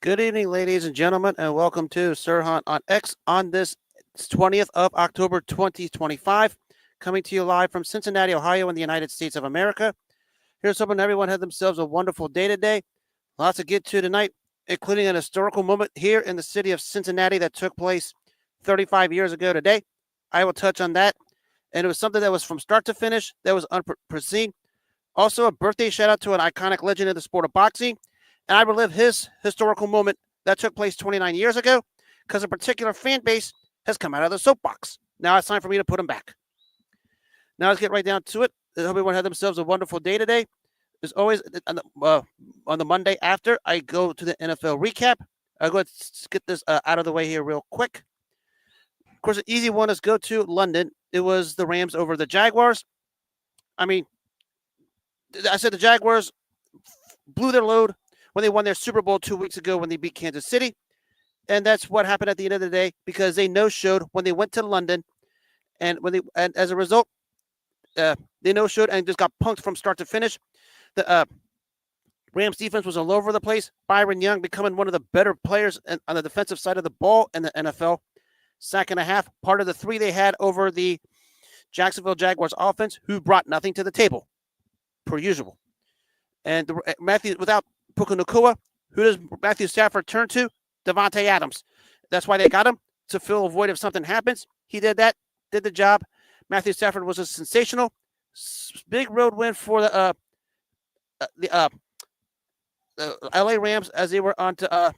Good evening, ladies and gentlemen, and welcome to Sir Hunt on X on this 20th of October 2025, coming to you live from Cincinnati, Ohio, in the United States of America. Here's hoping everyone had themselves a wonderful day today. Lots to get to tonight, including an historical moment here in the city of Cincinnati that took place 35 years ago today. I will touch on that, and it was something that was from start to finish, that was unforeseen. Also, a birthday shout out to an iconic legend in the sport of boxing. And I relive his historical moment that took place 29 years ago because a particular fan base has come out of the soapbox. Now it's time for me to put him back. Now let's get right down to it. I hope everyone had themselves a wonderful day today. As always, on the Monday after, I go to the NFL recap. I'll go ahead and get this out of the way here real quick. Of course, an easy one is go to London. It was the Rams over the Jaguars. I mean, I said the Jaguars blew their load when they won their Super Bowl 2 weeks ago when they beat Kansas City. And that's what happened at the end of the day because they no-showed when they went to London. And as a result, they no-showed and just got punked from start to finish. The Rams defense was all over the place. Byron Young becoming one of the better players on the defensive side of the ball in the NFL. Sack and a half, part of the three they had over the Jacksonville Jaguars offense, who brought nothing to the table, per usual. And without Puka Nacua, who does Matthew Stafford turn to? Devontae Adams. That's why they got him, to fill a void if something happens. He did that, did the job. Matthew Stafford was a sensational. Big road win for the LA Rams as they were on to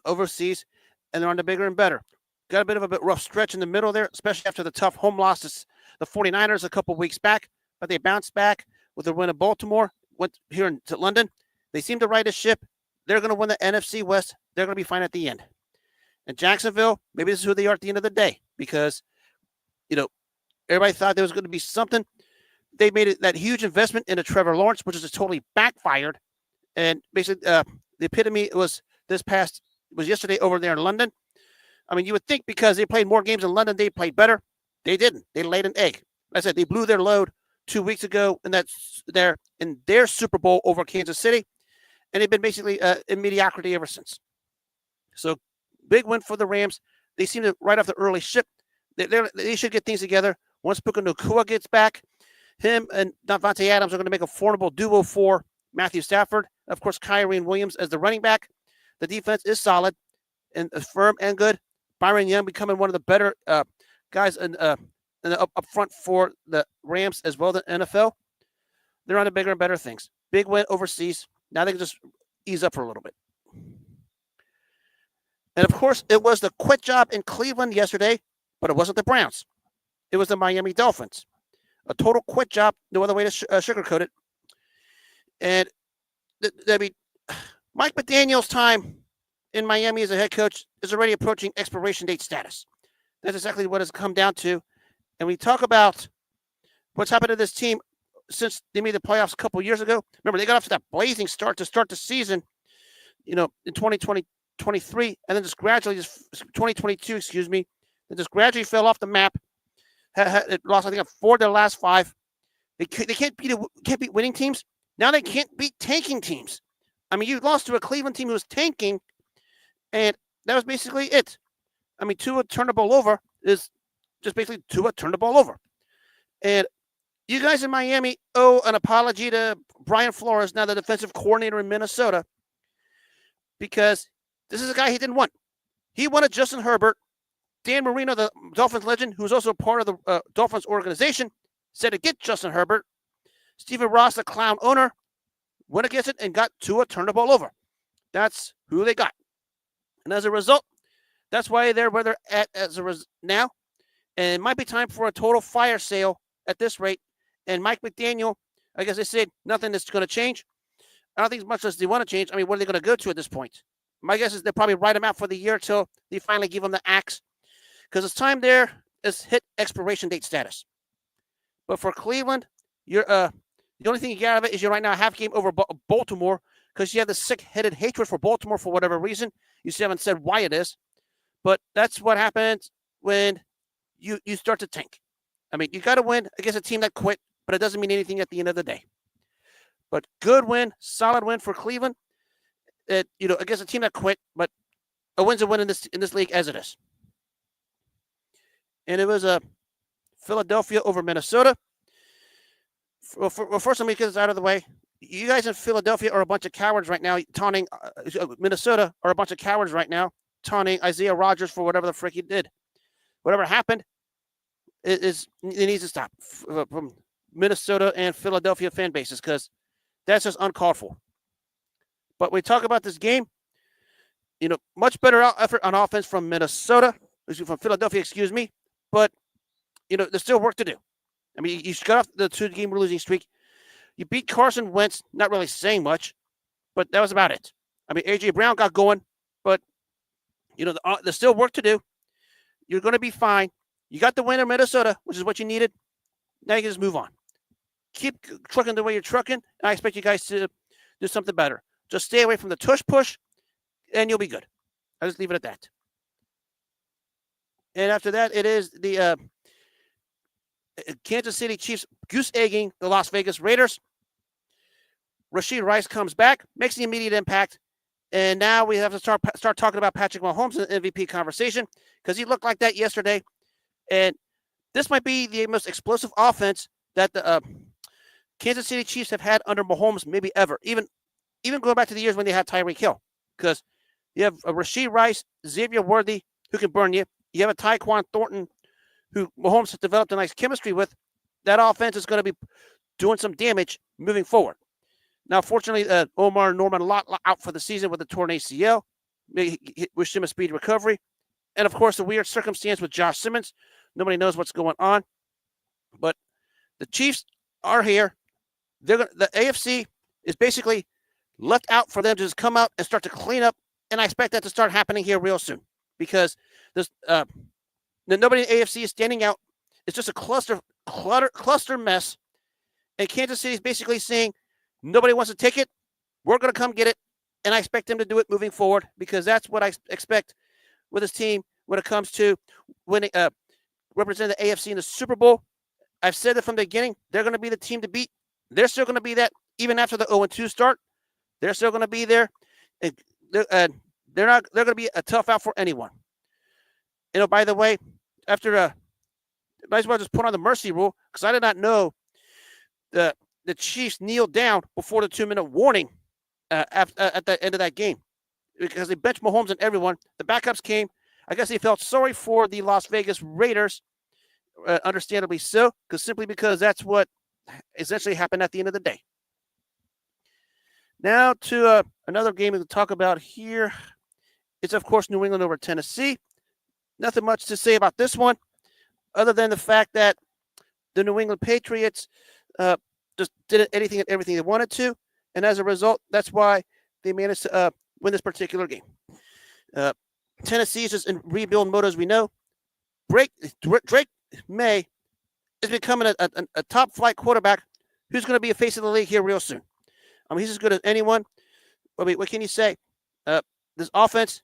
overseas, and they're on to bigger and better. Got a bit of a rough stretch in the middle there, especially after the tough home loss to the 49ers a couple weeks back, but they bounced back with a win of Baltimore. Went here to London. They seem to right a ship. They're going to win the NFC West. They're going to be fine at the end. And Jacksonville, maybe this is who they are at the end of the day because, everybody thought there was going to be something. They made that huge investment into Trevor Lawrence, which is totally backfired. And basically, the epitome was yesterday over there in London. I mean, you would think because they played more games in London, they played better. They didn't. They laid an egg. Like I said, they blew their load 2 weeks ago, and that's in their Super Bowl over Kansas City, and they've been basically in mediocrity ever since. So, big win for the Rams. They seem to right off the early ship. They should get things together. Once Puka Nacua gets back, him and Devontae Adams are going to make a formidable duo for Matthew Stafford. Of course, Kyrie Williams as the running back. The defense is solid and firm and good. Byron Young becoming one of the better guys up front for the Rams as well as the NFL. They're on to bigger and better things. Big win overseas. Now they can just ease up for a little bit. And of course, it was the quit job in Cleveland yesterday, but it wasn't the Browns. It was the Miami Dolphins. A total quit job, no other way to sugarcoat it. And Mike McDaniel's time in Miami as a head coach is already approaching expiration date status. That's exactly what it's come down to. And we talk about what's happened to this team since they made the playoffs a couple years ago. Remember, they got off to that blazing start to start the season, in 2023, and then just gradually, 2022, and just gradually fell off the map. It lost, I think, 4 of their last 5. They can't beat winning teams. Now they can't beat tanking teams. I mean, you lost to a Cleveland team who was tanking, and that was basically it. I mean, Tua turned the ball over is just basically Tua turned the ball over. And you guys in Miami owe an apology to Brian Flores, now the defensive coordinator in Minnesota, because this is a guy he didn't want. He wanted Justin Herbert. Dan Marino, the Dolphins legend, who's also part of the Dolphins organization, said to get Justin Herbert. Stephen Ross, the clown owner, went against it and got Tua turned the ball over. That's who they got. And as a result, that's why they're where they're at now. And it might be time for a total fire sale at this rate. And Mike McDaniel, I guess they said nothing is going to change. I don't think as much as they want to change. I mean, what are they going to go to at this point? My guess is they'll probably write him out for the year until they finally give him the axe. Because it's time there is hit expiration date status. But for Cleveland, you're the only thing you get out of it is you're right now a half game over Baltimore because you have this sick-headed hatred for Baltimore for whatever reason. You still haven't said why it is. But that's what happens when you start to tank. I mean, you got to win against a team that quit, but it doesn't mean anything at the end of the day. But good win, solid win for Cleveland. against a team that quit, but a win's a win in this league as it is. And it was Philadelphia over Minnesota. First, let me get this out of the way. You guys in Philadelphia are a bunch of cowards right now, taunting Minnesota are a bunch of cowards right now, taunting Isaiah Rodgers for whatever the frick he did. Whatever happened, it needs to stop from Minnesota and Philadelphia fan bases because that's just uncalled for. But we talk about this game, much better effort on offense from Philadelphia, excuse me. But, there's still work to do. I mean, you got off the 2-game losing streak. You beat Carson Wentz, not really saying much, but that was about it. I mean, A.J. Brown got going, but, there's still work to do. You're going to be fine. You got the win in Minnesota, which is what you needed. Now you can just move on. Keep trucking the way you're trucking, and I expect you guys to do something better. Just stay away from the tush push, and you'll be good. I'll just leave it at that. And after that, it is the Kansas City Chiefs goose-egging the Las Vegas Raiders. Rashee Rice comes back, makes the immediate impact, and now we have to start talking about Patrick Mahomes in the MVP conversation because he looked like that yesterday. And this might be the most explosive offense that the Kansas City Chiefs have had under Mahomes maybe ever, even going back to the years when they had Tyreek Hill, because you have a Rashee Rice, Xavier Worthy, who can burn you. You have a Tyquan Thornton, who Mahomes has developed a nice chemistry with. That offense is going to be doing some damage moving forward. Now, fortunately, Omar Norman Lott out for the season with a torn ACL. Wish him a speedy recovery. And, of course, the weird circumstance with Josh Simmons. Nobody knows what's going on. But the Chiefs are here. The AFC is basically left out for them to just come out and start to clean up. And I expect that to start happening here real soon because there's nobody in the AFC is standing out. It's just a cluster mess. And Kansas City is basically saying, nobody wants to take it. We're going to come get it. And I expect them to do it moving forward because that's what I expect with this team when it comes to winning, representing the AFC in the Super Bowl. I've said it from the beginning. They're going to be the team to beat. They're still going to be that even after the 0-2 start. They're still going to be there. And they're going to be a tough out for anyone. By the way, after might as well just put on the mercy rule because I did not know the Chiefs kneeled down before the 2-minute warning at the end of that game because they benched Mahomes and everyone. The backups came. I guess they felt sorry for the Las Vegas Raiders, understandably so, because that's what essentially happened at the end of the day. Now to another game we can talk about here. It's, of course, New England over Tennessee. Nothing much to say about this one other than the fact that the New England Patriots just did everything they wanted to. And as a result, that's why they managed to win this particular game. Tennessee is just in rebuild mode, as we know. Drake May is becoming a top-flight quarterback who's going to be a face of the league here real soon. I mean, he's as good as anyone. I mean, what can you say? This offense,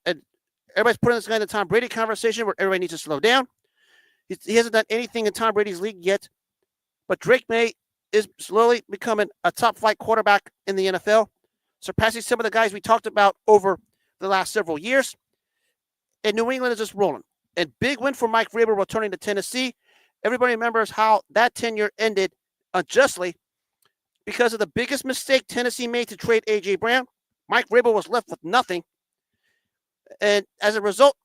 everybody's putting this guy in the Tom Brady conversation where everybody needs to slow down. He hasn't done anything in Tom Brady's league yet. But Drake May is slowly becoming a top-flight quarterback in the NFL, surpassing some of the guys we talked about over the last several years. And New England is just rolling. And big win for Mike Vrabel returning to Tennessee. Everybody remembers how that tenure ended unjustly because of the biggest mistake Tennessee made to trade A.J. Brown. Mike Vrabel was left with nothing. And as a result,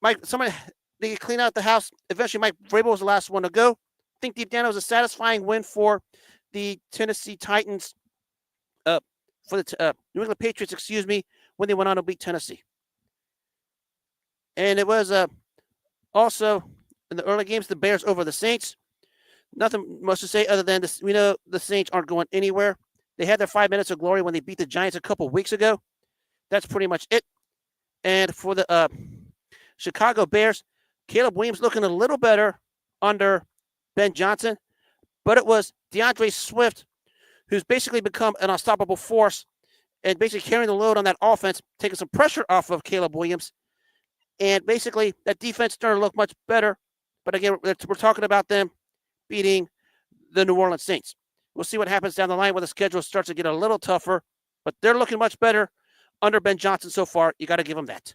they clean out the house. Eventually, Mike Vrabel was the last one to go. I think deep down it was a satisfying win for the Tennessee Titans, for the New England Patriots, when they went on to beat Tennessee. And it was also in the early games, the Bears over the Saints. Nothing much to say other than this. We know the Saints aren't going anywhere. They had their 5 minutes of glory when they beat the Giants a couple weeks ago. That's pretty much it. And for the Chicago Bears, Caleb Williams looking a little better under Ben Johnson, but it was DeAndre Swift who's basically become an unstoppable force and basically carrying the load on that offense, taking some pressure off of Caleb Williams. And basically that defense started to look much better. But again, we're talking about them beating the New Orleans Saints. We'll see what happens down the line when the schedule starts to get a little tougher, but they're looking much better under Ben Johnson so far. You got to give him that.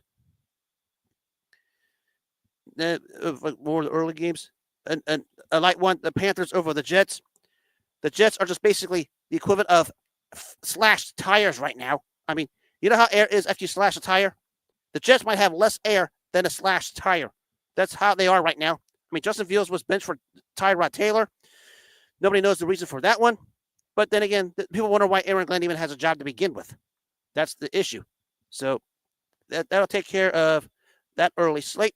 More of the early games. And a light one, the Panthers over the Jets. The Jets are just basically the equivalent of slashed tires right now. I mean, you know how air is after you slash a tire? The Jets might have less air than a slashed tire. That's how they are right now. I mean, Justin Fields was benched for Tyrod Taylor. Nobody knows the reason for that one. But then again, people wonder why Aaron Glenn even has a job to begin with. That's the issue. So that'll take care of that early slate.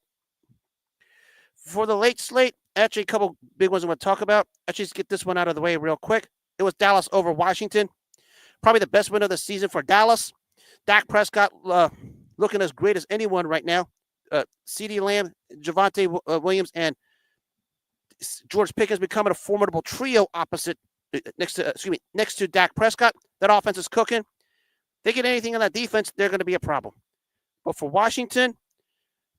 For the late slate, actually a couple big ones I'm going to talk about. Let's just get this one out of the way real quick. It was Dallas over Washington. Probably the best win of the season for Dallas. Dak Prescott looking as great as anyone right now. CeeDee Lamb, Javonte Williams, and George Pickens becoming a formidable trio opposite next to Dak Prescott. That offense is cooking. They get anything on that defense, they're going to be a problem. But for Washington,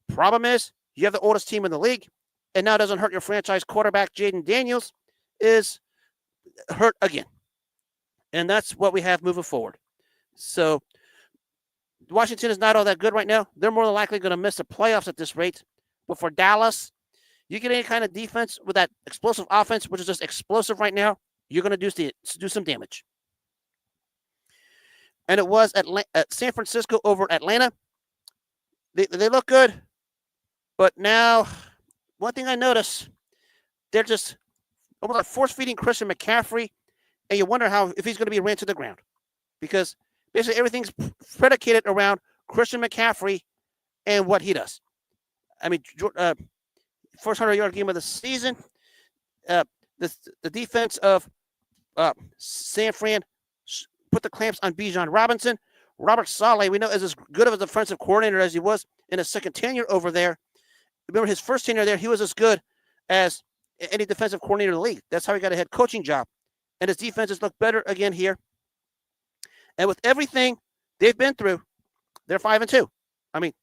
problem is you have the oldest team in the league, and now it doesn't hurt your franchise quarterback, Jaden Daniels, is hurt again. And that's what we have moving forward. So Washington is not all that good right now. They're more than likely going to miss the playoffs at this rate. But for Dallas, you get any kind of defense with that explosive offense, which is just explosive right now, you're going to do some damage. And it was San Francisco over Atlanta. They look good. But now, one thing I notice, they're just almost like force-feeding Christian McCaffrey, and you wonder if he's going to be ran to the ground. Because basically everything's predicated around Christian McCaffrey and what he does. I mean, first 100-yard game of the season, the defense of San Fran put the clamps on Bijan Robinson. Robert Saleh, we know, is as good of a defensive coordinator as he was in his second tenure over there. Remember his first tenure there, he was as good as any defensive coordinator in the league. That's how he got a head coaching job. And his defenses look better again here. And with everything they've been through, they're 5-2. I mean,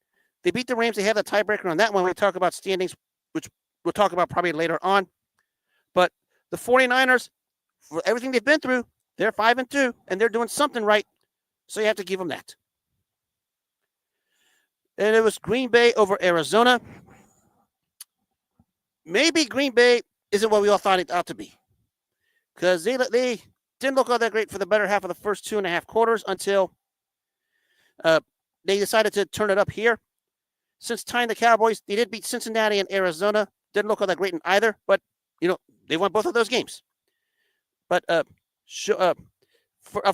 they beat the Rams. They have the tiebreaker on that one. We talk about standings, which we'll talk about probably later on. But the 49ers, for everything they've been through, they're 5-2, and they're doing something right. So you have to give them that. And it was Green Bay over Arizona. Maybe Green Bay isn't what we all thought it ought to be. Because they didn't look all that great for the better half of the first 2.5 quarters until they decided to turn it up here. Since tying the Cowboys, they did beat Cincinnati and Arizona. Didn't look all that great in either, but, they won both of those games. But, of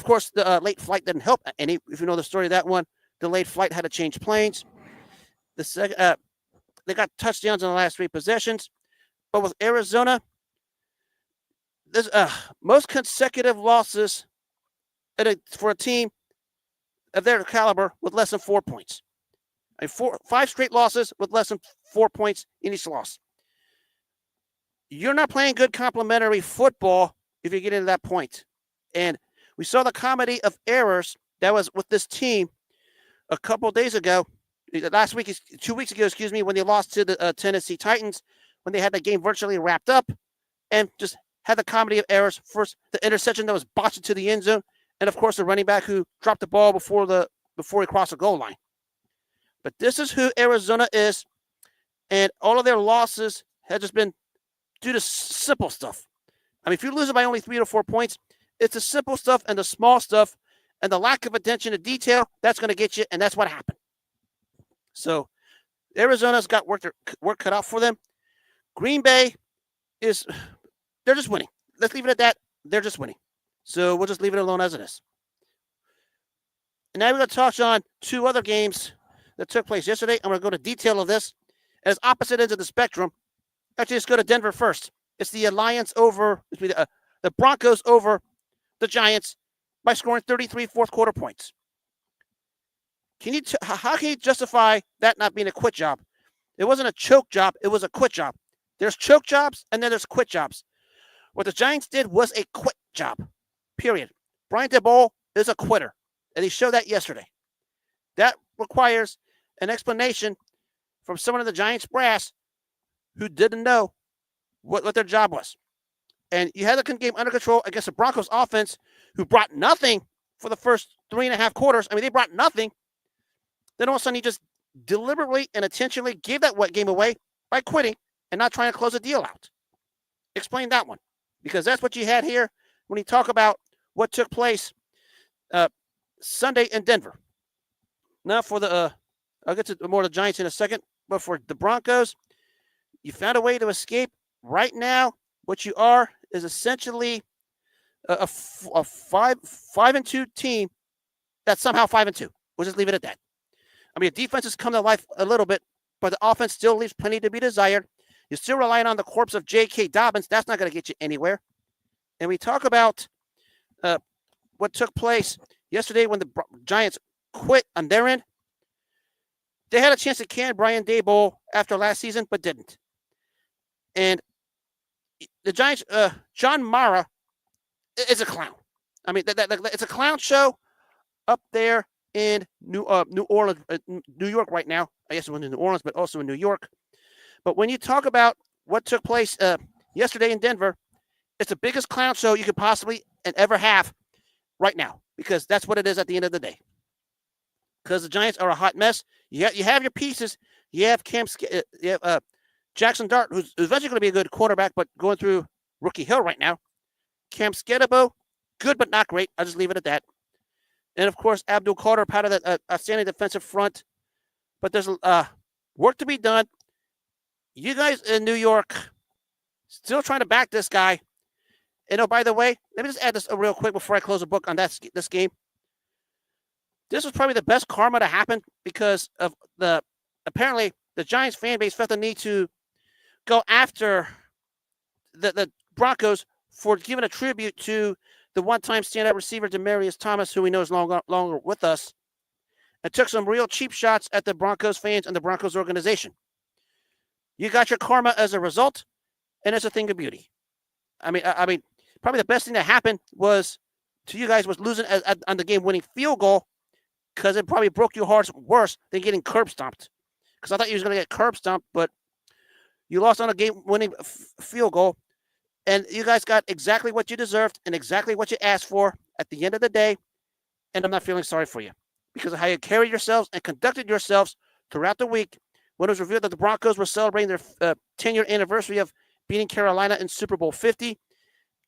course, the late flight didn't help any. If you know the story of that one, the late flight had to change planes. They got touchdowns in the last 3 possessions. But with Arizona, there's most consecutive losses for a team of their caliber with less than 4 points. 5 straight losses with less than 4 points in each loss. You're not playing good complementary football if you get into that point. And we saw the comedy of errors that was with this team a couple of days ago. 2 weeks ago, when they lost to the Tennessee Titans, when they had the game virtually wrapped up and just had the comedy of errors. First, the interception that was botched into the end zone, and of course, the running back who dropped the ball before he crossed the goal line. But this is who Arizona is, and all of their losses have just been due to simple stuff. I mean, if you lose it by only 3 or 4 points, it's the simple stuff and the small stuff and the lack of attention to detail that's going to get you, and that's what happened. So Arizona's got work cut out for them. Green Bay they're just winning. Let's leave it at that. They're just winning. So we'll just leave it alone as it is. And now we're going to touch on 2 other games that took place yesterday. I'm going to go to detail of this. As opposite ends of the spectrum, actually, let's go to Denver first. It's the the Broncos over the Giants by scoring 33 fourth quarter points. How can you justify that not being a quit job? It wasn't a choke job. It was a quit job. There's choke jobs, and then there's quit jobs. What the Giants did was a quit job, period. Brian Daboll is a quitter, and he showed that yesterday. That requires an explanation from someone in the Giants brass who didn't know what their job was. And you had the game under control against the Broncos offense, who brought nothing for the first 3.5 quarters. I mean, they brought nothing. Then all of a sudden he just deliberately and intentionally gave that game away by quitting and not trying to close the deal out. Explain that one, because that's what you had here when you talk about what took place Sunday in Denver. Now for the, I'll get to more of the Giants in a second, but for the Broncos, you found a way to escape. Right now, what you are is essentially a 5-2 team that's somehow 5-2. We'll just leave it at that. I mean, the defense has come to life a little bit, but the offense still leaves plenty to be desired. You're still relying on the corpse of J.K. Dobbins. That's not going to get you anywhere. And we talk about what took place yesterday when the Giants quit on their end. They had a chance to can Brian Daboll after last season, but didn't. And the Giants, John Mara is a clown. I mean, it's a clown show up there in New Orleans, New York right now. I guess it was in New Orleans, but also in New York. But when you talk about what took place yesterday in Denver, it's the biggest clown show you could possibly and ever have right now, because that's what it is at the end of the day. Because the Giants are a hot mess. You have your pieces. You have Jackson Dart, who's eventually going to be a good quarterback, but going through rookie hell right now. Cam Skidabo, good but not great. I'll just leave it at that. And, of course, Abdul Carter, part of that outstanding defensive front. But there's work to be done. You guys in New York still trying to back this guy. And, oh, by the way, let me just add this real quick before I close the book on this game. This was probably the best karma to happen because of apparently the Giants fan base felt the need to go after the Broncos for giving a tribute to the one-time standout receiver Demaryius Thomas, who we know is no longer with us, and took some real cheap shots at the Broncos fans and the Broncos organization. You got your karma as a result, and it's a thing of beauty. I mean, probably the best thing that happened was to you guys was losing on the game-winning field goal, because it probably broke your hearts worse than getting curb stomped. Because I thought you was going to get curb stomped, but you lost on a game-winning field goal, and you guys got exactly what you deserved and exactly what you asked for at the end of the day, and I'm not feeling sorry for you because of how you carried yourselves and conducted yourselves throughout the week when it was revealed that the Broncos were celebrating their 10-year anniversary of beating Carolina in Super Bowl 50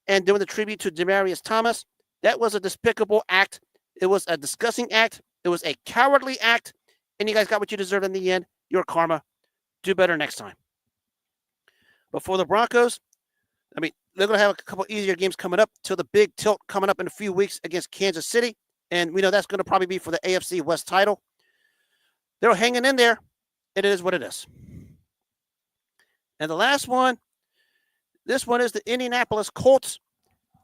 and doing the tribute to Demaryius Thomas. That was a despicable act. It was a disgusting act. It was a cowardly act, and you guys got what you deserved in the end. Your karma. Do better next time. But for the Broncos, I mean, they're going to have a couple easier games coming up till the big tilt coming up in a few weeks against Kansas City, and we know that's going to probably be for the AFC West title. They're hanging in there, and it is what it is. And the last one, this one is the Indianapolis Colts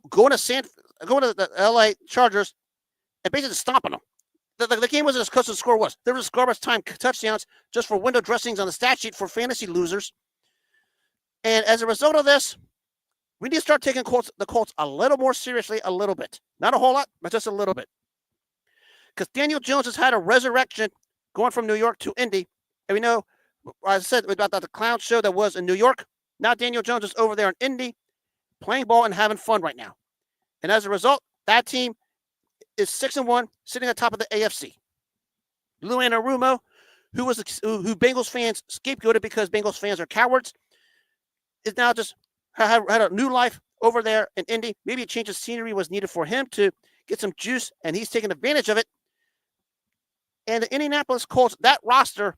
going to the LA Chargers and basically stomping them. The game wasn't as close as the score was. There was garbage time touchdowns just for window dressings on the stat sheet for fantasy losers. And as a result of this, we need to start taking the Colts a little more seriously, a little bit. Not a whole lot, but just a little bit. Because Daniel Jones has had a resurrection going from New York to Indy. And we know, as I said, about the clown show that was in New York. Now Daniel Jones is over there in Indy, playing ball and having fun right now. And as a result, that team is 6-1, sitting on top of the AFC. Lou Anarumo, who Bengals fans scapegoated because Bengals fans are cowards, is now just had a new life over there in Indy. Maybe a change of scenery was needed for him to get some juice, and he's taking advantage of it. And the Indianapolis Colts, that roster,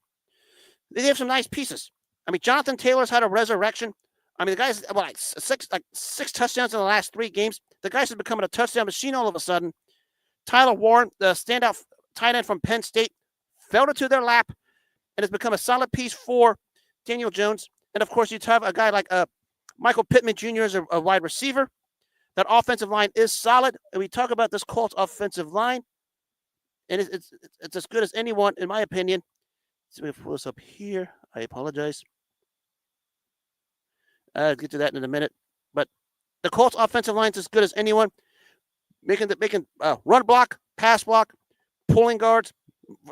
they have some nice pieces. I mean, Jonathan Taylor's had a resurrection. I mean, the guy's six touchdowns in the last 3 games. The guy's becoming a touchdown machine all of a sudden. Tyler Warren, the standout tight end from Penn State, fell into their lap and has become a solid piece for Daniel Jones. And, of course, you have a guy like Michael Pittman Jr. as a wide receiver. That offensive line is solid. And we talk about this Colts offensive line, and it's as good as anyone, in my opinion. Let me pull this up here. I apologize. I'll get to that in a minute. But the Colts offensive line is as good as anyone. Making run block, pass block, pulling guards,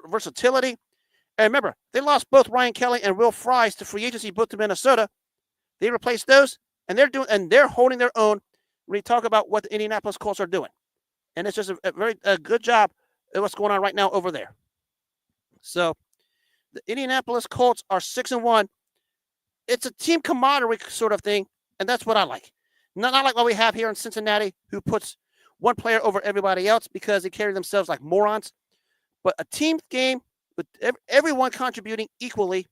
versatility. And remember, they lost both Ryan Kelly and Will Fries to free agency, both to Minnesota. They replaced those, and they're holding their own when you talk about what the Indianapolis Colts are doing. And it's just a very good job of what's going on right now over there. So the Indianapolis Colts are 6-1. It's a team camaraderie sort of thing, and that's what I like. Not like what we have here in Cincinnati, who puts one player over everybody else because they carry themselves like morons. But a team game with everyone contributing equally.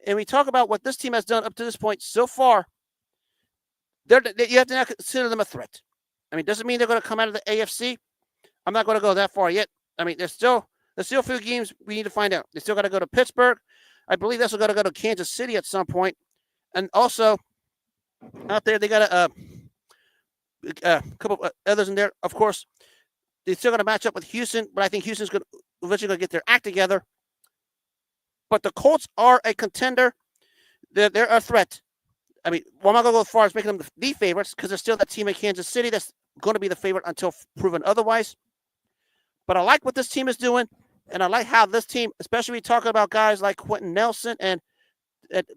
And we talk about what this team has done up to this point so far. You have to now consider them a threat. I mean, doesn't mean they're going to come out of the AFC. I'm not going to go that far yet. I mean, there's still a few games we need to find out. They still got to go to Pittsburgh. I believe they also got to go to Kansas City at some point. And also, out there, they got a couple of others in there. Of course, they still got to match up with Houston, but I think Houston's eventually going to get their act together. But the Colts are a contender. They're a threat. I mean, well, I'm not going to go as far as making them the favorites because there's still that team in Kansas City that's going to be the favorite until proven otherwise. But I like what this team is doing, and I like how this team, especially we talk about guys like Quentin Nelson and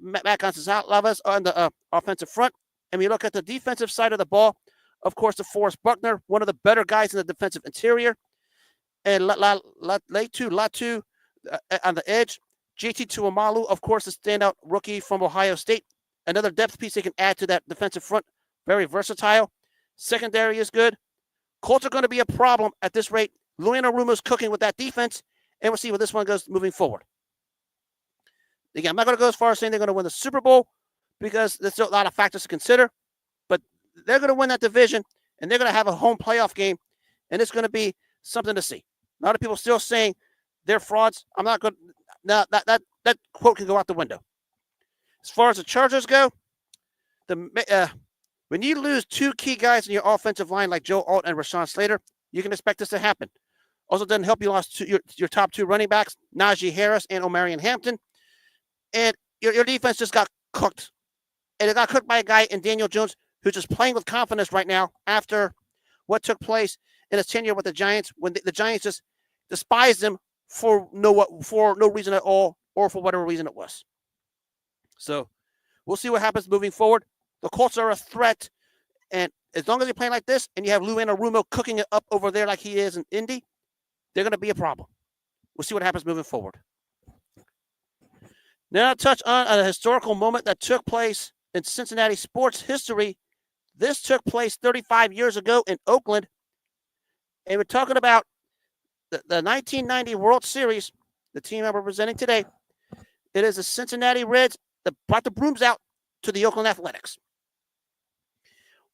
Matt Gonzalez on the offensive front, and we look at the defensive side of the ball, of course, DeForest Buckner, one of the better guys in the defensive interior, and Latu on the edge. JT Tuamalu, of course, a standout rookie from Ohio State. Another depth piece they can add to that defensive front. Very versatile. Secondary is good. Colts are going to be a problem at this rate. Lou Anarumo's cooking with that defense, and we'll see where this one goes moving forward. Again, I'm not going to go as far as saying they're going to win the Super Bowl because there's still a lot of factors to consider, but they're going to win that division, and they're going to have a home playoff game, and it's going to be something to see. A lot of people still saying they're frauds. I'm not going to. No, that quote can go out the window. As far as the Chargers go, when you lose two key guys in your offensive line like Joe Alt and Rashawn Slater, you can expect this to happen. Also, doesn't help you lost your top two running backs, Najee Harris and Omarion Hampton. And your defense just got cooked. And it got cooked by a guy in Daniel Jones who's just playing with confidence right now after what took place in his tenure with the Giants when the Giants just despised him for no reason at all or for whatever reason it was. So we'll see what happens moving forward. The Colts are a threat, and as long as they're playing like this and you have Lou Anarumo cooking it up over there like he is in Indy, they're going to be a problem. We'll see what happens moving forward. Now I'll touch on a historical moment that took place in Cincinnati sports history. This took place 35 years ago in Oakland, and we're talking about the 1990 World Series, the team I'm representing today. It is the Cincinnati Reds that brought the brooms out to the Oakland Athletics.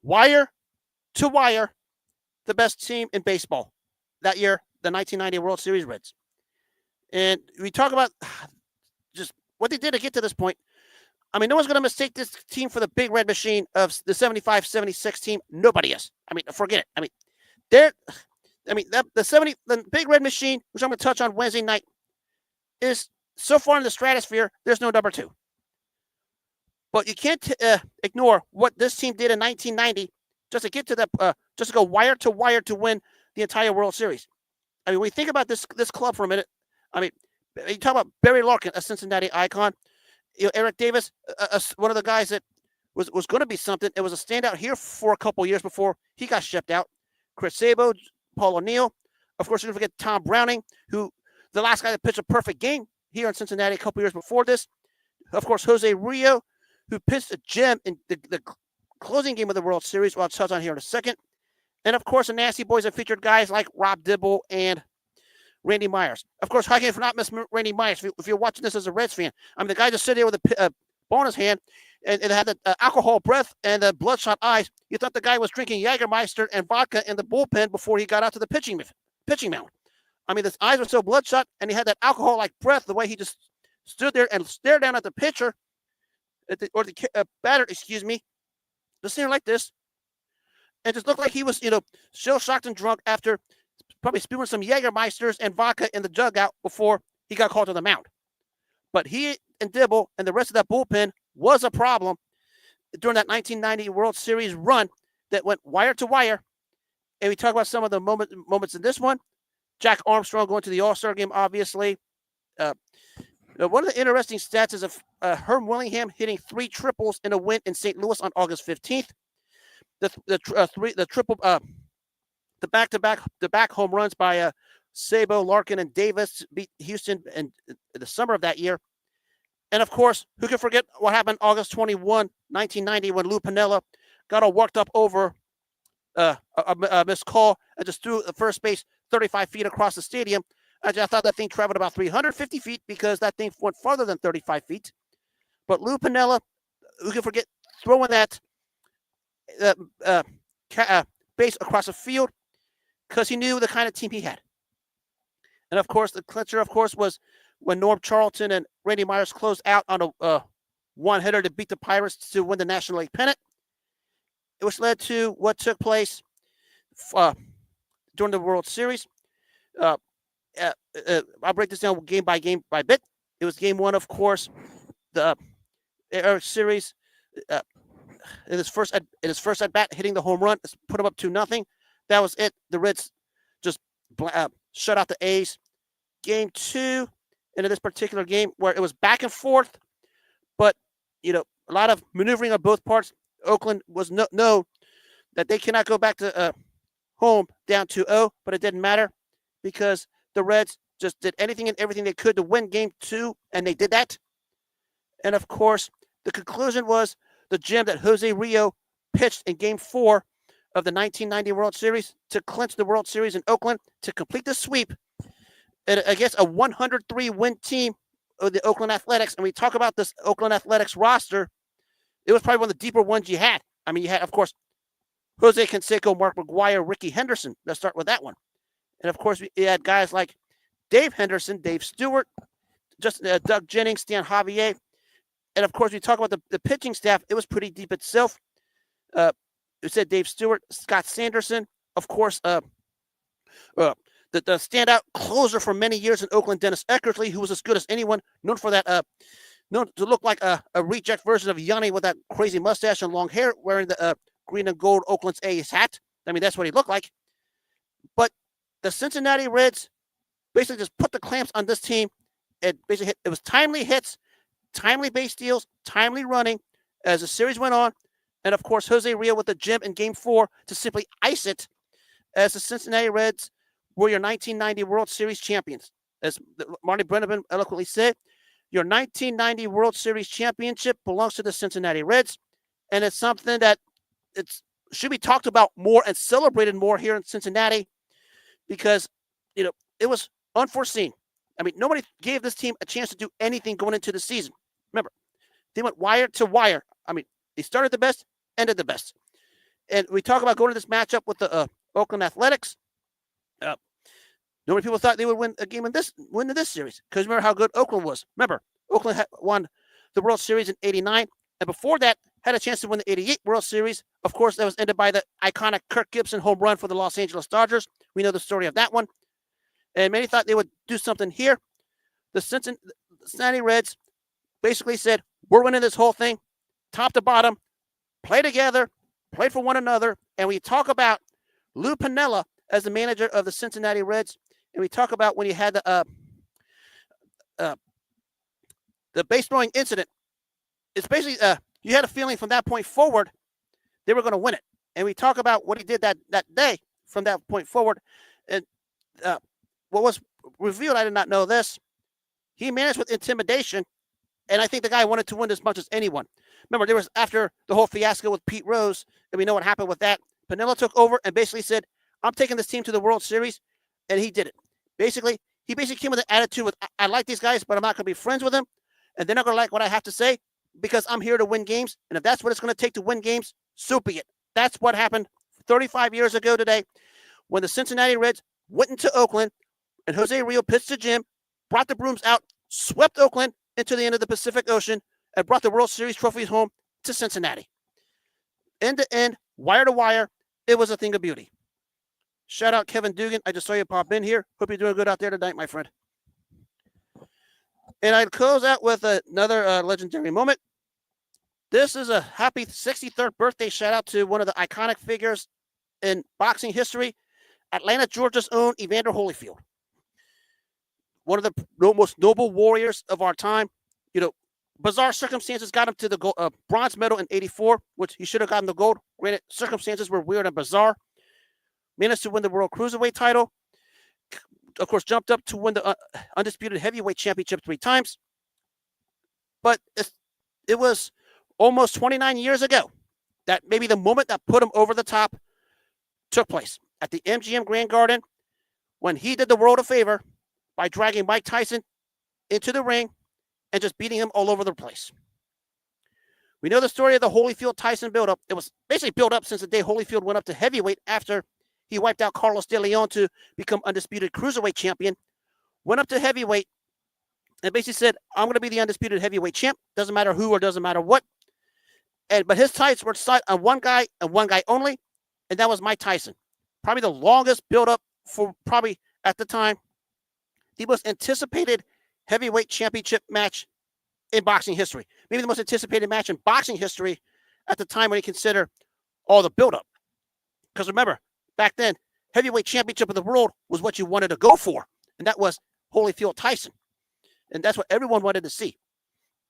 Wire to wire, the best team in baseball that year, the 1990 World Series Reds. And we talk about just what they did to get to this point. I mean, no one's going to mistake this team for the big red machine of the 75-76 team. Nobody is. I mean, forget it. I mean, the big red machine, which I'm going to touch on Wednesday night, is so far in the stratosphere, there's no number two. But you can't ignore what this team did in 1990 just to get to just to go wire to win the entire World Series. I mean, when you think about this club for a minute, I mean, you talk about Barry Larkin, a Cincinnati icon, Eric Davis, one of the guys that was going to be something. It was a standout here for a couple years before he got shipped out. Chris Sabo, Paul O'Neill. Of course, you're going to forget Tom Browning, who the last guy that pitched a perfect game here in Cincinnati a couple years before this. Of course, Jose Rio, who pitched a gem in the closing game of the World Series, which I'll touch on here in a second. And, of course, the Nasty Boys have featured guys like Rob Dibble and Randy Myers. Of course, how can you not miss Randy Myers if you're watching this as a Reds fan? I mean, the guy just sitting there with a ball in his hand and it had the alcohol breath and the bloodshot eyes. You thought the guy was drinking Jägermeister and vodka in the bullpen before he got out to the pitching mound. I mean, his eyes were so bloodshot, and he had that alcohol-like breath, the way he just stood there and stared down at the pitcher, or the batter, just sitting like this, and just looked like he was, shell-shocked and drunk after probably spewing some Jägermeisters and vodka in the dugout before he got called to the mound. But he and Dibble and the rest of that bullpen was a problem during that 1990 World Series run that went wire to wire. And we talk about some of the moments in this one. Jack Armstrong going to the All-Star game, obviously. One of the interesting stats is of Herm Willingham hitting 3 triples in a win in St. Louis on August 15th. The back home runs by Sabo, Larkin, and Davis beat Houston in the summer of that year. And of course, who can forget what happened August 21, 1990, when Lou Piniella got all worked up over a missed call and just threw the first base 35 feet across the stadium. I thought that thing traveled about 350 feet because that thing went farther than 35 feet. But Lou Piniella, who can forget throwing that base across the field because he knew the kind of team he had. And of course, the clincher, of course, was when Norm Charlton and Randy Myers closed out on a one-hitter to beat the Pirates to win the National League pennant, which led to what took place during the World Series. I'll break this down game by bit. It was game one, of course, the series. In his first at bat, hitting the home run, put him up 2-0. That was it. The Reds just shut out the A's. Game two, into this particular game, where it was back and forth, but a lot of maneuvering on both parts. Oakland was know that they cannot go back to home down 2-0, but it didn't matter because the Reds just did anything and everything they could to win game two, and they did that. And of course, the conclusion was the gem that Jose Rio pitched in game four of the 1990 World Series to clinch the World Series in Oakland to complete the sweep against a 103-win team of the Oakland Athletics. And we talk about this Oakland Athletics roster. It was probably one of the deeper ones you had. I mean, you had, of course, Jose Canseco, Mark McGwire, Ricky Henderson. Let's start with that one. And, of course, we had guys like Dave Henderson, Dave Stewart, Doug Jennings, Stan Javier. And, of course, we talk about the pitching staff. It was pretty deep itself. We said Dave Stewart, Scott Sanderson, of course, the standout closer for many years in Oakland, Dennis Eckersley, who was as good as anyone, known for that, known to look like a reject version of Yanni with that crazy mustache and long hair, wearing the green and gold Oakland's A's hat. I mean, that's what he looked like. But the Cincinnati Reds basically just put the clamps on this team. It was timely hits, timely base steals, timely running as the series went on. And, of course, Jose Rio with the gem in game four to simply ice it as the Cincinnati Reds were your 1990 World Series champions. As Marty Brennaman eloquently said, your 1990 World Series championship belongs to the Cincinnati Reds, and it's something that should be talked about more and celebrated more here in Cincinnati because, it was unforeseen. I mean, nobody gave this team a chance to do anything going into the season. Remember, they went wire to wire. I mean, they started the best, ended the best. And we talk about going to this matchup with the Oakland Athletics. Nobody people thought they would win a game in this series because remember how good Oakland was. Remember, Oakland had won the World Series in '89, and before that had a chance to win the '88 World Series. Of course, that was ended by the iconic Kirk Gibson home run for the Los Angeles Dodgers. We know the story of that one. And many thought they would do something here. The Cincinnati Reds basically said, we're winning this whole thing, top to bottom, play together, play for one another. And we talk about Lou Piniella as the manager of the Cincinnati Reds. And we talk about when you had the base throwing incident. It's basically, you had a feeling from that point forward, they were going to win it. And we talk about what he did that day from that point forward. And what was revealed, I did not know this. He managed with intimidation, and I think the guy wanted to win as much as anyone. Remember, there was after the whole fiasco with Pete Rose, and we know what happened with that. Piniella took over and basically said, I'm taking this team to the World Series, and he did it. He basically came with an attitude with, I like these guys, but I'm not going to be friends with them, and they're not going to like what I have to say because I'm here to win games, and if that's what it's going to take to win games, so be it. That's what happened 35 years ago today when the Cincinnati Reds went into Oakland, and Jose Rio pitched the gym, brought the brooms out, swept Oakland into the end of the Pacific Ocean, and brought the World Series trophies home to Cincinnati. End to end, wire to wire, it was a thing of beauty. Shout out Kevin Dugan. I just saw you pop in here. Hope you're doing good out there tonight, my friend. And I'd close out with another legendary moment. This is a happy 63rd birthday shout out to one of the iconic figures in boxing history, Atlanta, Georgia's own Evander Holyfield. One of the most noble warriors of our time. Bizarre circumstances got him to the bronze medal in '84, which he should have gotten the gold. Granted, circumstances were weird and bizarre. Managed to win the World Cruiserweight title. of course, jumped up to win the undisputed heavyweight championship 3 times. But it was almost 29 years ago that maybe the moment that put him over the top took place at the MGM Grand Garden when he did the world a favor by dragging Mike Tyson into the ring and just beating him all over the place. We know the story of the Holyfield-Tyson buildup. It was basically built up since the day Holyfield went up to heavyweight after he wiped out Carlos De Leon to become undisputed cruiserweight champion. Went up to heavyweight and basically said, I'm going to be the undisputed heavyweight champ. Doesn't matter who or doesn't matter what. But his sights were set on one guy and one guy only, and that was Mike Tyson. Probably the longest build-up for probably, at the time, the most anticipated heavyweight championship match in boxing history. Maybe the most anticipated match in boxing history at the time when you consider all the build-up. Because remember, back then, heavyweight championship of the world was what you wanted to go for, and that was Holyfield-Tyson. And that's what everyone wanted to see,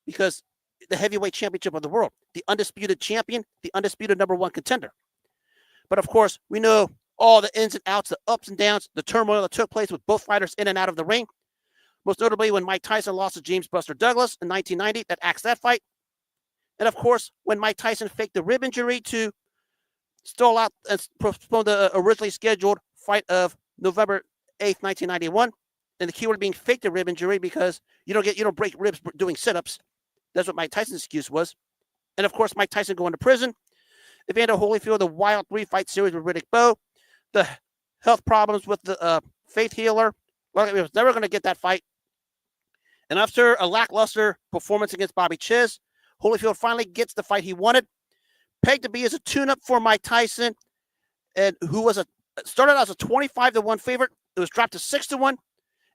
because the heavyweight championship of the world, the undisputed champion, the undisputed #1 contender. But of course, we know all the ins and outs, the ups and downs, the turmoil that took place with both fighters in and out of the ring. Most notably when Mike Tyson lost to James Buster Douglas in 1990, that axed that fight. And of course, when Mike Tyson faked the rib injury to stall out and postpone the originally scheduled fight of November 8th, 1991. And the keyword being fake the rib injury, because you don't break ribs doing sit-ups. That's what Mike Tyson's excuse was. And of course, Mike Tyson going to prison. Evander Holyfield, the wild 3-fight series with Riddick Bowe. The health problems with the faith healer. Well, he was never going to get that fight. And after a lackluster performance against Bobby Chiz, Holyfield finally gets the fight he wanted. Pegged to be as a tune-up for Mike Tyson, and who was started out as a 25-1 favorite. It was dropped to 6-1.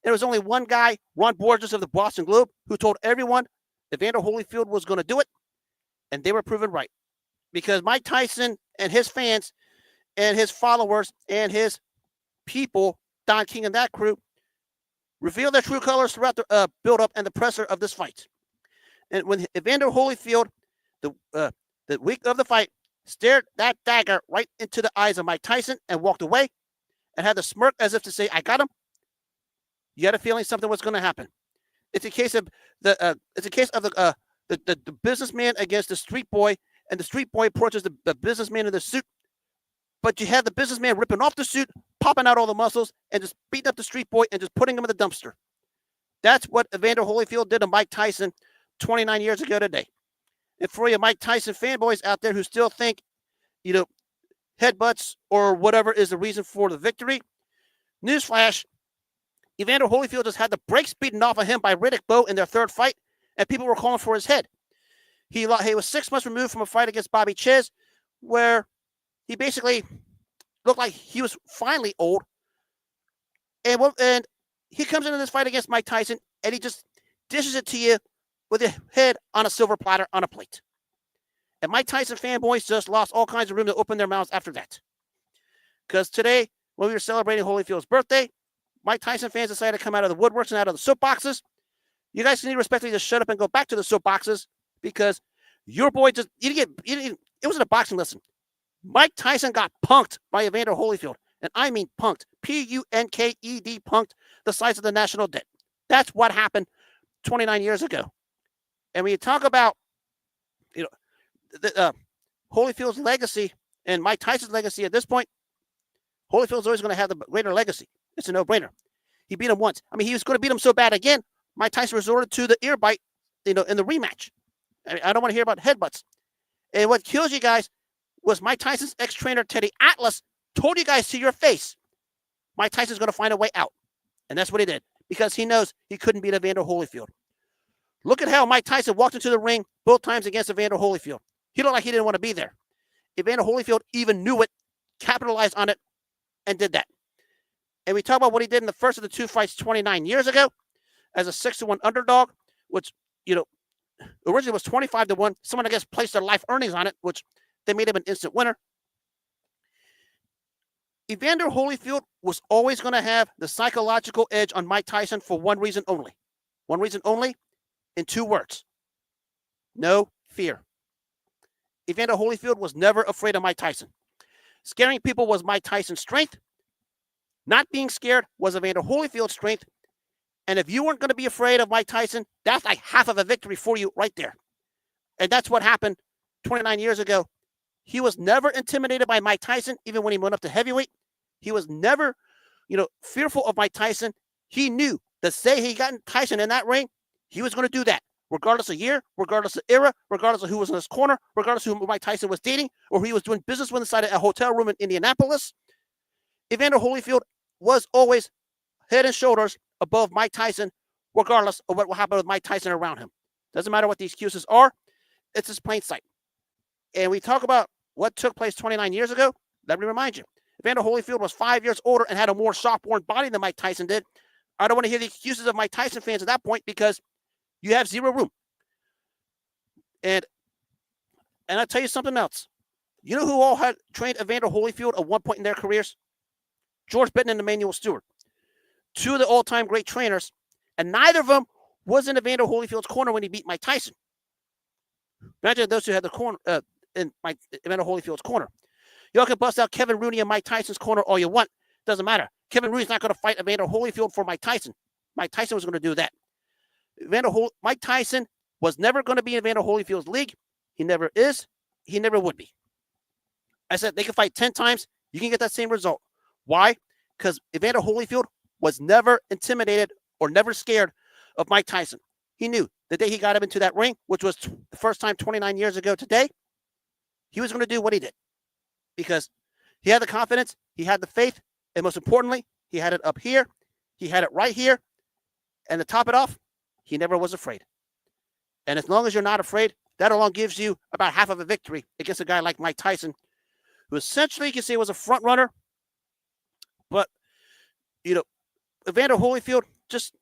There was only one guy, Ron Borges of the Boston Globe, who told everyone Evander Holyfield was going to do it, and they were proven right. Because Mike Tyson and his fans and his followers and his people, Don King and that crew, revealed their true colors throughout the build-up and the presser of this fight. And when Evander Holyfield, the week of the fight, stared that dagger right into the eyes of Mike Tyson and walked away and had the smirk as if to say, I got him, you had a feeling something was going to happen. It's a case of the businessman against the street boy, and the street boy approaches the businessman in the suit, but you have the businessman ripping off the suit, popping out all the muscles, and just beating up the street boy and just putting him in the dumpster. That's what Evander Holyfield did to Mike Tyson 29 years ago today. And for you Mike Tyson fanboys out there who still think, headbutts or whatever is the reason for the victory, newsflash, Evander Holyfield just had the brakes beaten off of him by Riddick Bowe in their third fight, and people were calling for his head. He was 6 months removed from a fight against Bobby Chiz, where he basically looked like he was finally old. And he comes into this fight against Mike Tyson, and he just dishes it to you with your head on a silver platter on a plate. And Mike Tyson fanboys just lost all kinds of room to open their mouths after that. Because today, when we were celebrating Holyfield's birthday, Mike Tyson fans decided to come out of the woodworks and out of the soapboxes. You guys need to respectfully just shut up and go back to the soapboxes, because your boy just, it wasn't a boxing lesson. Mike Tyson got punked by Evander Holyfield. And I mean punked. Punked. Punked the size of the national debt. That's what happened 29 years ago. And when you talk about, Holyfield's legacy and Mike Tyson's legacy at this point, Holyfield's always going to have the greater legacy. It's a no-brainer. He beat him once. I mean, he was going to beat him so bad again, Mike Tyson resorted to the ear bite, in the rematch. I don't want to hear about headbutts. And what kills you guys was Mike Tyson's ex-trainer, Teddy Atlas, told you guys to your face, Mike Tyson's going to find a way out. And that's what he did, because he knows he couldn't beat Evander Holyfield. Look at how Mike Tyson walked into the ring both times against Evander Holyfield. He looked like he didn't want to be there. Evander Holyfield even knew it, capitalized on it, and did that. And we talk about what he did in the first of the two fights 29 years ago as a 6-1 underdog, which, originally was 25-1. Someone, I guess, placed their life earnings on it, which they made him an instant winner. Evander Holyfield was always going to have the psychological edge on Mike Tyson for one reason only. One reason only, in 2 words. No fear. Evander Holyfield was never afraid of Mike Tyson. Scaring people was Mike Tyson's strength. Not being scared was Evander Holyfield's strength. And if you weren't going to be afraid of Mike Tyson, that's like half of a victory for you right there. And that's what happened 29 years ago. He was never intimidated by Mike Tyson, even when he went up to heavyweight. He was never, fearful of Mike Tyson. He knew that say he got Tyson in that ring, he was going to do that, regardless of year, regardless of era, regardless of who was in his corner, regardless of who Mike Tyson was dating, or who he was doing business with inside a hotel room in Indianapolis. Evander Holyfield was always head and shoulders above Mike Tyson, regardless of what will happen with Mike Tyson around him. Doesn't matter what the excuses are. It's just plain sight. And we talk about what took place 29 years ago. Let me remind you, Evander Holyfield was 5 years older and had a more soft-born body than Mike Tyson did. I don't want to hear the excuses of Mike Tyson fans at that point because you have zero room. And I'll tell you something else. You know who all had trained Evander Holyfield at one point in their careers? George Benton and Emmanuel Stewart. Two of the all-time great trainers, and neither of them was in Evander Holyfield's corner when he beat Mike Tyson. Imagine those two had the corner in Evander Holyfield's corner. Y'all can bust out Kevin Rooney and Mike Tyson's corner all you want. Doesn't matter. Kevin Rooney's not going to fight Evander Holyfield for Mike Tyson. Mike Tyson was going to do that. Mike Tyson was never going to be in Evander Holyfield's league. He never is. He never would be. I said they can fight 10 times. You can get that same result. Why? Because Evander Holyfield was never intimidated or never scared of Mike Tyson. He knew the day he got him into that ring, which was the first time 29 years ago today, he was going to do what he did. Because he had the confidence, he had the faith, and most importantly, he had it up here, he had it right here, and to top it off, he never was afraid. And as long as you're not afraid, that alone gives you about half of a victory against a guy like Mike Tyson, who essentially you can say was a front runner. But, Evander Holyfield just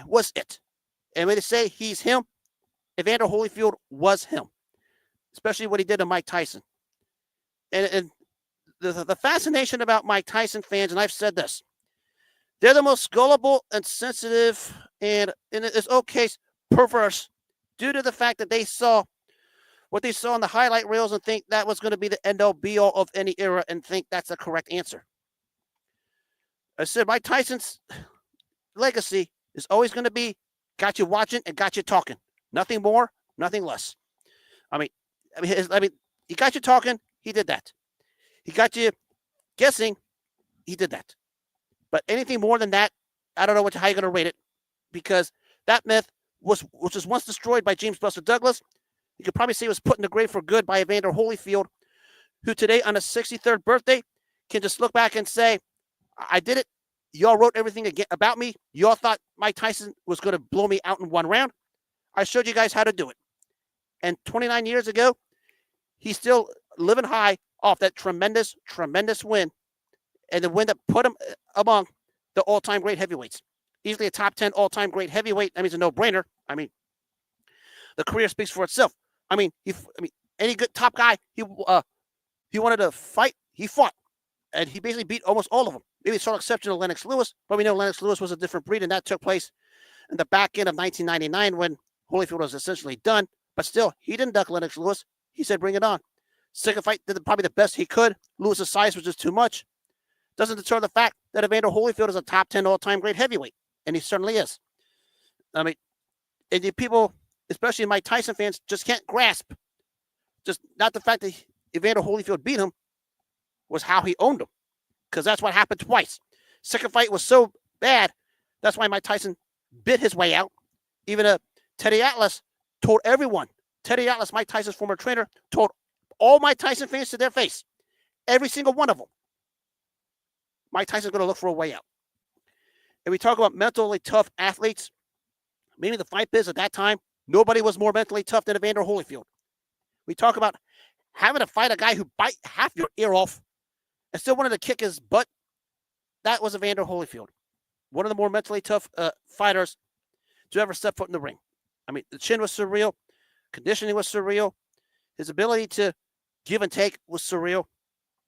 was it. And when they say he's him, Evander Holyfield was him, especially what he did to Mike Tyson. And the fascination about Mike Tyson fans, and I've said this, they're the most gullible and sensitive and, in this case, perverse due to the fact that they saw what they saw on the highlight reels and think that was going to be the end-all be-all of any era and think that's the correct answer. I said Mike Tyson's legacy is always going to be got you watching and got you talking. Nothing more, nothing less. I mean, he got you talking, he did that. He got you guessing, he did that. But anything more than that, I don't know how you're going to rate it, because that myth which was once destroyed by James Buster Douglas, you could probably say was put in the grave for good by Evander Holyfield, who today on his 63rd birthday can just look back and say, I did it. Y'all wrote everything about me. Y'all thought Mike Tyson was going to blow me out in one round. I showed you guys how to do it. And 29 years ago, he's still living high off that tremendous, tremendous win. And the win that put him among the all-time great heavyweights. Easily a top 10 all-time great heavyweight. That means a no-brainer. I mean, the career speaks for itself. Any good top guy, he wanted to fight, he fought. And he basically beat almost all of them. Maybe a sole exception of Lennox Lewis, but we know Lennox Lewis was a different breed, and that took place in the back end of 1999 when Holyfield was essentially done. But still, he didn't duck Lennox Lewis. He said, bring it on. Second fight, did probably the best he could. Lewis's size was just too much. Doesn't deter the fact that Evander Holyfield is a top 10 all-time great heavyweight, and he certainly is. I mean, and the people, especially Mike Tyson fans, just can't grasp. Just not the fact that Evander Holyfield beat him, was how he owned him. Because that's what happened twice. Second fight was so bad, that's why Mike Tyson bit his way out. Even Teddy Atlas told everyone, Teddy Atlas, Mike Tyson's former trainer, told all Mike Tyson fans to their face, every single one of them, Mike Tyson's going to look for a way out. And we talk about mentally tough athletes, meaning the fight biz at that time, nobody was more mentally tough than Evander Holyfield. We talk about having to fight a guy who bite half your ear off and still wanted to kick his butt. That was Evander Holyfield. One of the more mentally tough fighters to ever step foot in the ring. I mean, the chin was surreal. Conditioning was surreal. His ability to give and take was surreal.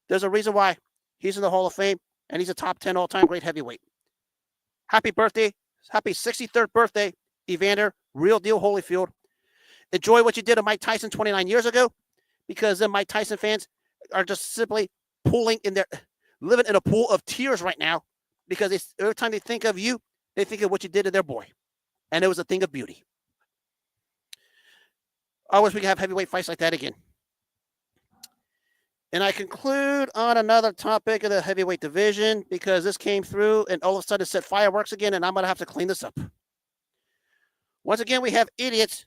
There's a reason why he's in the Hall of Fame, and he's a top 10 all-time great heavyweight. Happy birthday. Happy 63rd birthday, Evander, real deal Holyfield. Enjoy what you did to Mike Tyson 29 years ago, because then Mike Tyson fans are just simply living in a pool of tears right now because every time they think of you, they think of what you did to their boy. And it was a thing of beauty. I wish we could have heavyweight fights like that again. And I conclude on another topic of the heavyweight division because this came through and all of a sudden it set fireworks again, and I'm going to have to clean this up. Once again, we have idiots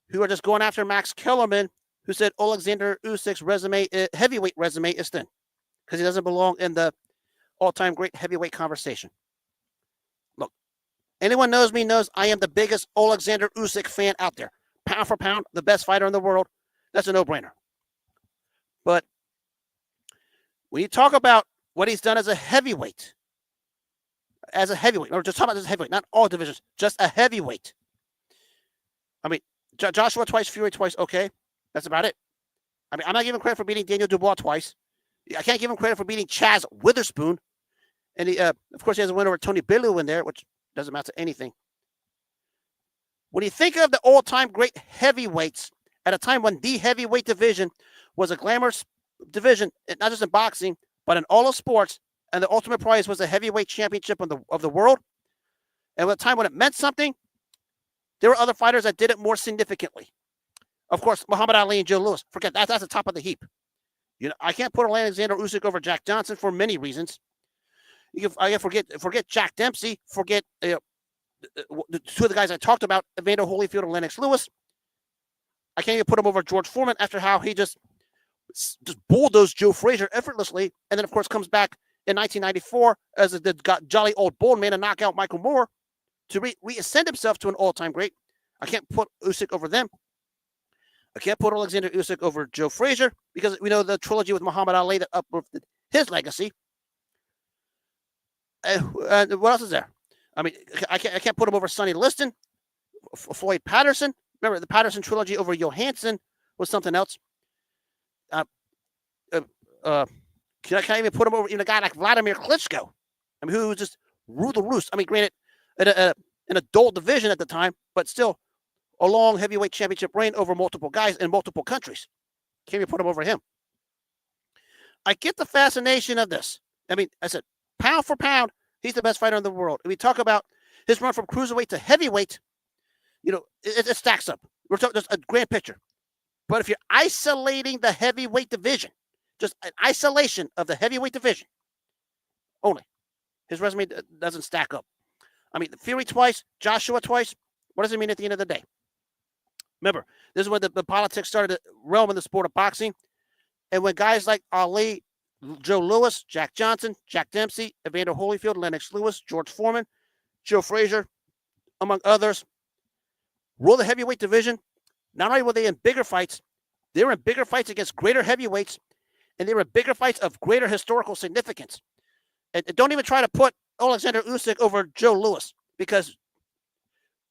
who are just going after Max Kellerman, who said Alexander Usyk's heavyweight resume is thin because he doesn't belong in the all-time great heavyweight conversation. Look, anyone knows me knows I am the biggest Alexander Usyk fan out there. Pound for pound, the best fighter in the world. That's a no-brainer. But when you talk about what he's done as a heavyweight, or just talk about this heavyweight, not all divisions, just a heavyweight. I mean, Joshua twice, Fury twice, okay. That's about it. I mean, I'm not giving credit for beating Daniel Dubois twice. I can't give him credit for beating Chaz Witherspoon. And he, of course, he has a win over Tony Bellew in there, which doesn't amount to anything. When you think of the all-time great heavyweights at a time when the heavyweight division was a glamorous division, not just in boxing, but in all of sports, and the ultimate prize was the heavyweight championship of the world, and at a time when it meant something, there were other fighters that did it more significantly. Of course, Muhammad Ali and Joe Louis. Forget that. That's the top of the heap. You know, I can't put Alexander Usyk over Jack Johnson for many reasons. I can forget Jack Dempsey. Forget the two of the guys I talked about, Evander Holyfield and Lennox Lewis. I can't even put him over George Foreman after how he just bulldozed Joe Frazier effortlessly, and then of course comes back in 1994 as the jolly old bull man and knock out Michael Moore to reascend himself to an all-time great. I can't put Usyk over them. I can't put Alexander Usyk over Joe Frazier because we know the trilogy with Muhammad Ali that uplifted his legacy. And what else is there? I mean, I can't put him over Sonny Liston, Floyd Patterson. Remember, the Patterson trilogy over Johansson was something else. Can I even put him over even a guy like Vladimir Klitschko? I mean, who just ruled the roost. I mean, granted, in a dull division at the time, but still a long heavyweight championship reign over multiple guys in multiple countries. Can't even put him over him. I get the fascination of this. I mean, I said, pound for pound, he's the best fighter in the world. If we talk about his run from cruiserweight to heavyweight, you know, it stacks up. We're talking just a grand picture. But if you're isolating the heavyweight division, just an isolation of the heavyweight division only, his resume doesn't stack up. I mean, Fury twice, Joshua twice. What does it mean at the end of the day? Remember, this is when the politics started to realm in the sport of boxing. And when guys like Ali, Joe Louis, Jack Johnson, Jack Dempsey, Evander Holyfield, Lennox Lewis, George Foreman, Joe Frazier, among others, rule the heavyweight division, not only were they in bigger fights, they were in bigger fights against greater heavyweights, and they were in bigger fights of greater historical significance. And don't even try to put Alexander Usyk over Joe Louis, because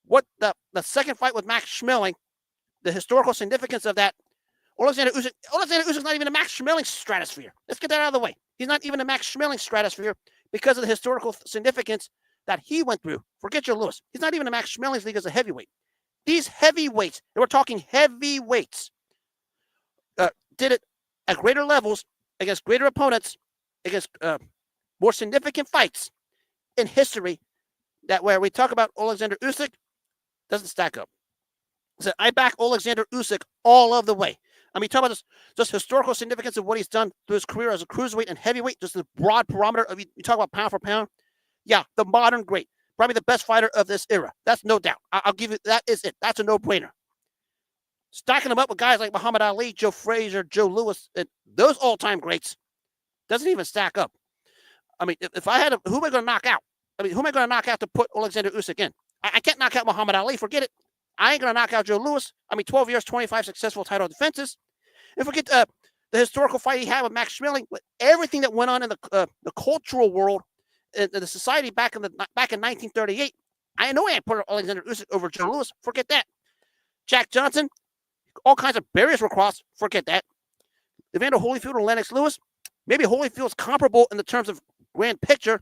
what the second fight with Max Schmeling, the historical significance of that, Alexander Usyk's not even in Max Schmeling's stratosphere. Let's get that out of the way. He's not even in Max Schmeling's stratosphere because of the historical significance that he went through. Forget Joe Louis. He's not even in Max Schmeling's league as a heavyweight. These heavyweights, and we're talking heavyweights, did it at greater levels against greater opponents, against more significant fights in history. That where we talk about Alexander Usyk doesn't stack up. So I back Alexander Usyk all of the way. I mean, talk about this, just historical significance of what he's done through his career as a cruiserweight and heavyweight, just the broad parameter of, you talk about pound for pound. Yeah, the modern great, probably the best fighter of this era. That's no doubt. I'll give you, that is it. That's a no-brainer. Stacking them up with guys like Muhammad Ali, Joe Frazier, Joe Louis, and those all-time greats doesn't even stack up. I mean, if I had who am I going to knock out? I mean, who am I going to knock out to put Alexander Usyk in? I can't knock out Muhammad Ali. Forget it. I ain't going to knock out Joe Louis. I mean, 12 years, 25 successful title defenses. And forget the historical fight he had with Max Schmeling, with everything that went on in the cultural world, in the society back in 1938. I know I ain't put Alexander Usyk over Joe Louis. Forget that. Jack Johnson, all kinds of barriers were crossed. Forget that. Evander Holyfield and Lennox Lewis, maybe Holyfield's comparable in the terms of grand picture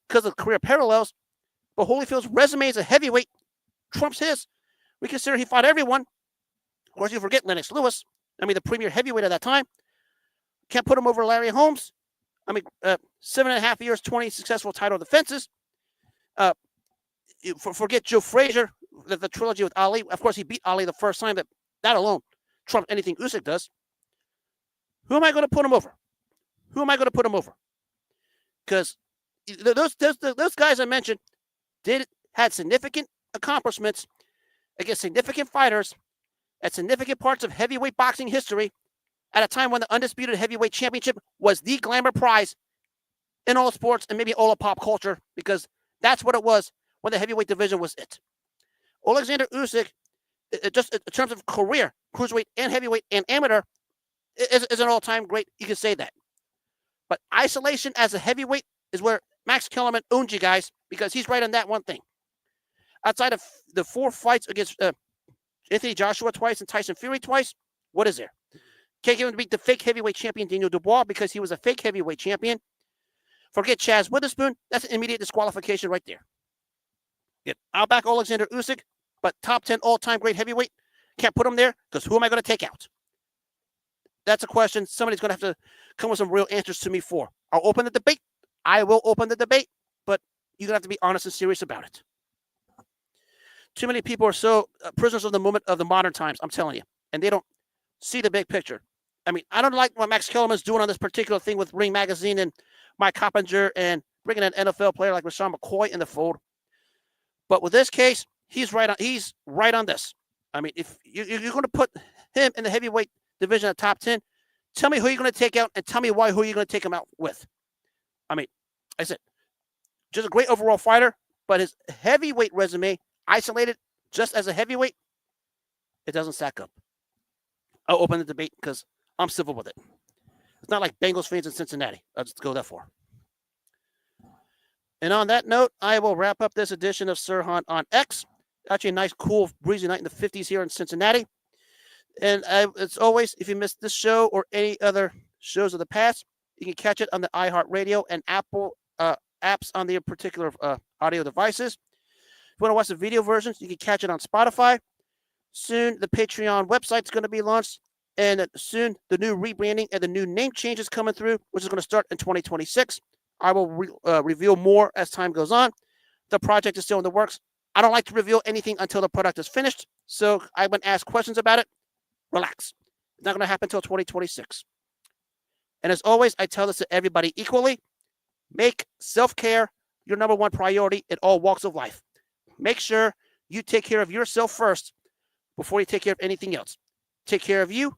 because of career parallels, but Holyfield's resume as a heavyweight trumps his. We consider he fought everyone. Of course, you forget Lennox Lewis. I mean, the premier heavyweight at that time. Can't put him over Larry Holmes. I mean, 7.5 years, 20 successful title defenses. Forget Joe Frazier, the trilogy with Ali. Of course, he beat Ali the first time, but that alone trumps anything Usyk does. Who am I going to put him over? Who am I going to put him over? Because those guys I mentioned had significant accomplishments against significant fighters at significant parts of heavyweight boxing history at a time when the undisputed heavyweight championship was the glamour prize in all sports and maybe all of pop culture, because that's what it was when the heavyweight division was it. Alexander Usyk, just in terms of career, cruiserweight and heavyweight and amateur, is an all-time great. You can say that. But isolation as a heavyweight is where Max Kellerman owns you guys, because he's right on that one thing. Outside of the 4 fights against Anthony Joshua twice and Tyson Fury twice, what is there? Can't get him to beat the fake heavyweight champion Daniel Dubois because he was a fake heavyweight champion. Forget Chaz Witherspoon. That's an immediate disqualification right there. I'll back Alexander Usyk, but top 10 all-time great heavyweight, can't put him there because who am I going to take out? That's a question somebody's going to have to come with some real answers to me for. I'll open the debate. I will open the debate, but you're going to have to be honest and serious about it. Too many people are so prisoners of the moment of the modern times, I'm telling you, and they don't see the big picture. I mean, I don't like what Max Kellerman's doing on this particular thing with Ring Magazine and Mike Coppinger and bringing an NFL player like Rashawn McCoy in the fold. But with this case, he's right on this. I mean, if you're going to put him in the heavyweight division at top 10, tell me who you're going to take out and tell me who you're going to take him out with. I mean, I said, just a great overall fighter, but his heavyweight resume, isolated just as a heavyweight, it doesn't stack up. I'll open the debate because I'm civil with it. It's not like Bengals fans in Cincinnati. I'll just go that far. And on that note, I will wrap up this edition of Sirhan on X. Actually, a nice, cool, breezy night in the 50s here in Cincinnati. And as always, if you missed this show or any other shows of the past, you can catch it on the iHeartRadio and Apple apps on their particular audio devices. If you want to watch the video versions, you can catch it on Spotify. Soon, the Patreon website is going to be launched. And soon, the new rebranding and the new name change is coming through, which is going to start in 2026. I will reveal more as time goes on. The project is still in the works. I don't like to reveal anything until the product is finished. So I went asked questions about it. Relax. It's not going to happen until 2026. And as always, I tell this to everybody equally. Make self-care your number one priority in all walks of life. Make sure you take care of yourself first before you take care of anything else. Take care of you,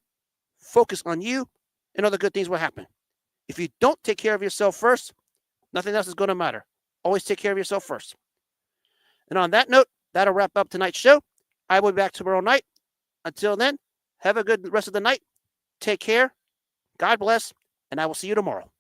focus on you, and other good things will happen. If you don't take care of yourself first, nothing else is going to matter. Always take care of yourself first. And on that note, that'll wrap up tonight's show. I will be back tomorrow night. Until then, have a good rest of the night. Take care. God bless. And I will see you tomorrow.